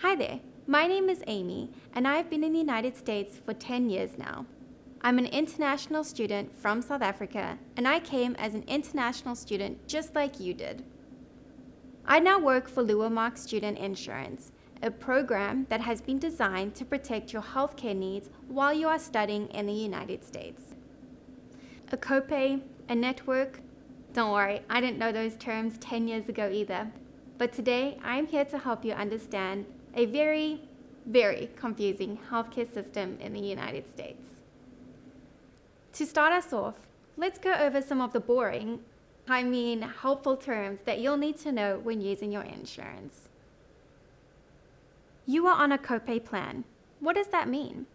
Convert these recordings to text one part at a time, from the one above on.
Hi there, my name is Amy, and I've been in the United States for 10 years now. I'm an international student from South Africa, and I came as an international student just like you did. I now work for LewerMark Student Insurance, a program that has been designed to protect your healthcare needs while you are studying in the United States. A copay, a network, don't worry, I didn't know those terms 10 years ago either. But today, I'm here to help you understand a very, very confusing healthcare system in the United States. To start us off, let's go over some of the boring, helpful terms that you'll need to know when using your insurance. You are on a copay plan. What does that mean?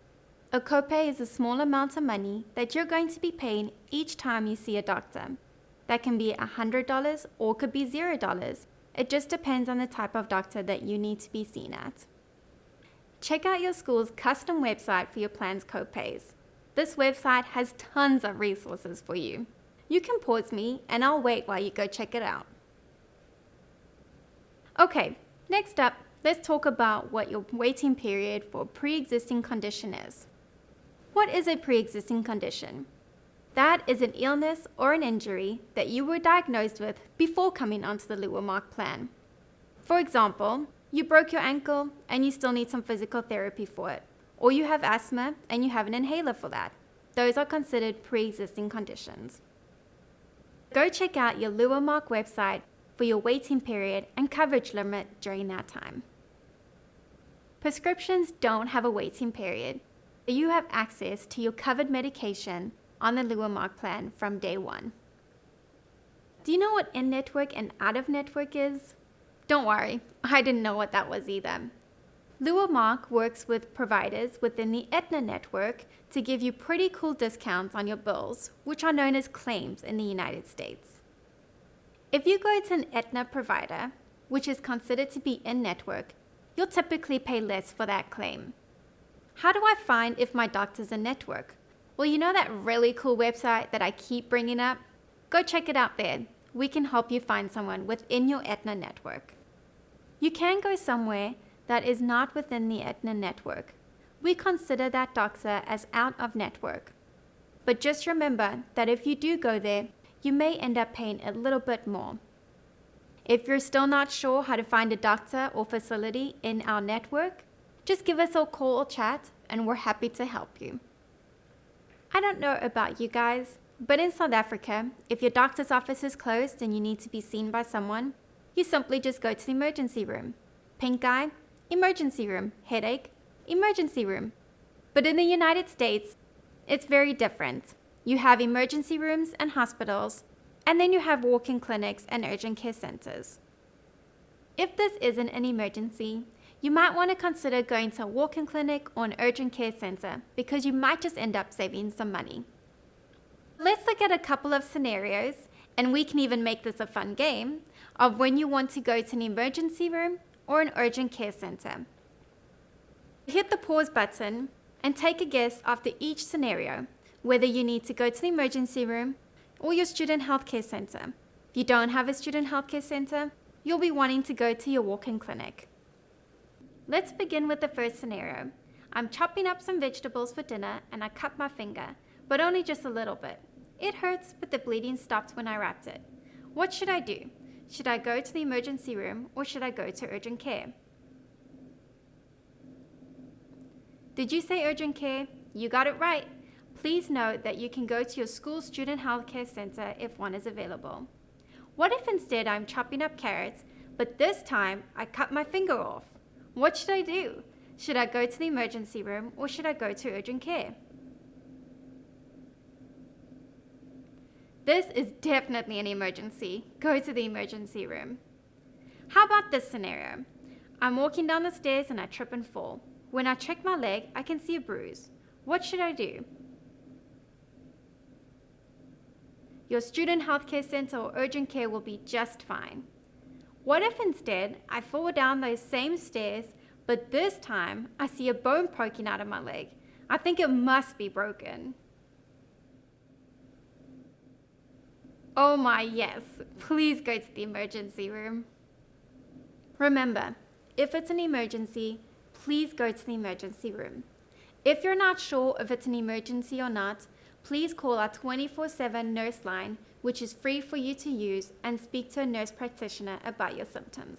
A copay is a small amount of money that you're going to be paying each time you see a doctor. That can be $100 or could be $0. It just depends on the type of doctor that you need to be seen at. Check out your school's custom website for your plan's copays. This website has tons of resources for you. You can pause me and I'll wait while you go check it out. Okay, next up, let's talk about what your waiting period for a pre-existing condition is. What is a pre-existing condition? That is an illness or an injury that you were diagnosed with before coming onto the LewerMark plan. For example, you broke your ankle and you still need some physical therapy for it, or you have asthma and you have an inhaler for that. Those are considered pre-existing conditions. Go check out your LewerMark website for your waiting period and coverage limit during that time. Prescriptions don't have a waiting period. You have access to your covered medication on the LewerMark plan from day one. Do you know what in-network and out-of-network is? Don't worry, I didn't know what that was either. LewerMark works with providers within the Aetna network to give you pretty cool discounts on your bills, which are known as claims in the United States. If you go to an Aetna provider, which is considered to be in-network, you'll typically pay less for that claim. How do I find if my doctor's in-network? Well, you know that really cool website that I keep bringing up? Go check it out there. We can help you find someone within your Aetna network. You can go somewhere that is not within the Aetna network. We consider that doctor as out of network. But just remember that if you do go there, you may end up paying a little bit more. If you're still not sure how to find a doctor or facility in our network, just give us a call or chat and we're happy to help you. I don't know about you guys, but in South Africa, if your doctor's office is closed and you need to be seen by someone, you simply just go to the emergency room. Pink eye, emergency room. Headache, emergency room. But in the United States, it's very different. You have emergency rooms and hospitals, and then you have walk-in clinics and urgent care centers. If this isn't an emergency, you might want to consider going to a walk-in clinic or an urgent care center because you might just end up saving some money. Let's look at a couple of scenarios, and we can even make this a fun game, of when you want to go to an emergency room or an urgent care center. Hit the pause button and take a guess after each scenario, whether you need to go to the emergency room or your student healthcare center. If you don't have a student healthcare center, you'll be wanting to go to your walk-in clinic. Let's begin with the first scenario. I'm chopping up some vegetables for dinner and I cut my finger, but only just a little bit. It hurts, but the bleeding stopped when I wrapped it. What should I do? Should I go to the emergency room or should I go to urgent care? Did you say urgent care? You got it right. Please note that you can go to your school's student healthcare center if one is available. What if instead I'm chopping up carrots, but this time I cut my finger off? What should I do? Should I go to the emergency room or should I go to urgent care? This is definitely an emergency. Go to the emergency room. How about this scenario? I'm walking down the stairs and I trip and fall. When I check my leg, I can see a bruise. What should I do? Your student healthcare center or urgent care will be just fine. What if instead I fall down those same stairs, but this time I see a bone poking out of my leg? I think it must be broken. Oh my, yes. Please go to the emergency room. Remember, if it's an emergency, please go to the emergency room. If you're not sure if it's an emergency or not, please call our 24/7 nurse line, which is free for you to use, and speak to a nurse practitioner about your symptoms.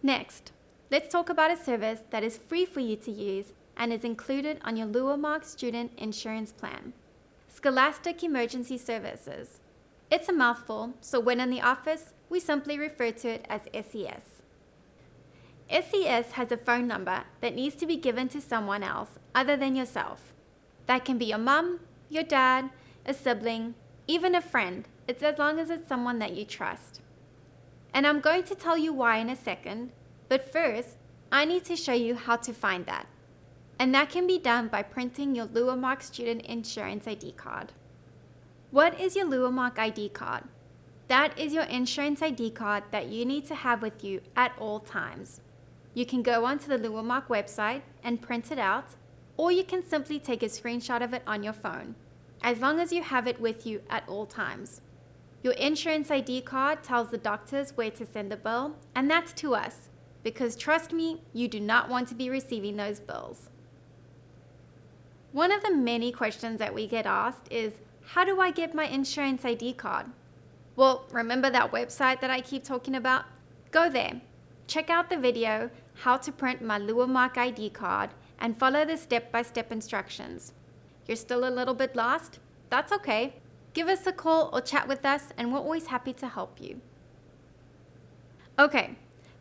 Next, let's talk about a service that is free for you to use and is included on your LewerMark student insurance plan. Scholastic Emergency Services. It's a mouthful, so when in the office, we simply refer to it as SES. SES has a phone number that needs to be given to someone else other than yourself. That can be your mom, your dad, a sibling, even a friend. It's as long as it's someone that you trust. And I'm going to tell you why in a second, but first, I need to show you how to find that. And that can be done by printing your LewerMark student insurance ID card. What is your LewerMark ID card? That is your insurance ID card that you need to have with you at all times. You can go onto the LewerMark website and print it out, or you can simply take a screenshot of it on your phone, as long as you have it with you at all times. Your insurance ID card tells the doctors where to send the bill, and that's to us, because trust me, you do not want to be receiving those bills. One of the many questions that we get asked is, how do I get my insurance ID card? Well, remember that website that I keep talking about? Go there. Check out the video, How to Print My LewerMark ID Card, and follow the step-by-step instructions. You're still a little bit lost? That's okay. Give us a call or chat with us, and we're always happy to help you. Okay,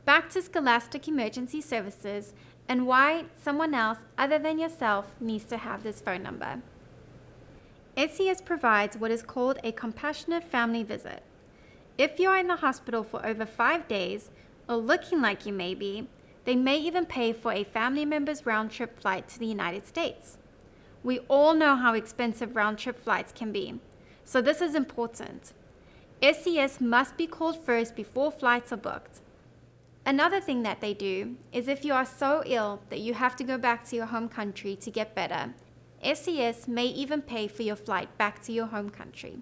back to Scholastic Emergency Services and why someone else other than yourself needs to have this phone number. SES provides what is called a compassionate family visit. If you are in the hospital for over 5 days, or looking like you may be, they may even pay for a family member's round-trip flight to the United States. We all know how expensive round-trip flights can be, so this is important. SES must be called first before flights are booked. Another thing that they do is if you are so ill that you have to go back to your home country to get better, SES may even pay for your flight back to your home country.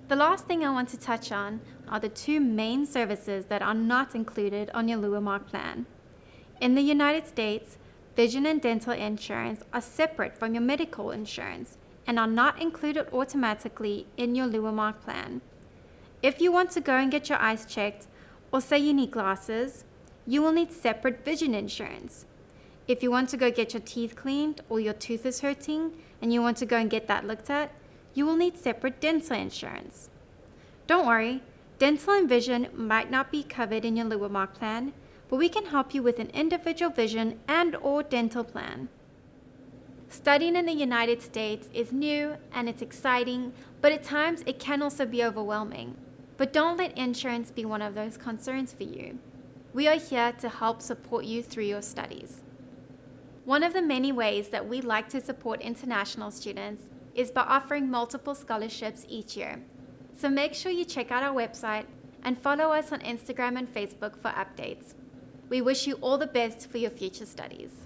The last thing I want to touch on are the two main services that are not included on your LewerMark plan. In the United States, vision and dental insurance are separate from your medical insurance and are not included automatically in your LewerMark plan. If you want to go and get your eyes checked, or say you need glasses, you will need separate vision insurance. If you want to go get your teeth cleaned or your tooth is hurting and you want to go and get that looked at, you will need separate dental insurance. Don't worry, dental and vision might not be covered in your LewerMark plan, but we can help you with an individual vision and/or dental plan. Studying in the United States is new and it's exciting, but at times it can also be overwhelming. But don't let insurance be one of those concerns for you. We are here to help support you through your studies. One of the many ways that we like to support international students is by offering multiple scholarships each year. So make sure you check out our website and follow us on Instagram and Facebook for updates. We wish you all the best for your future studies.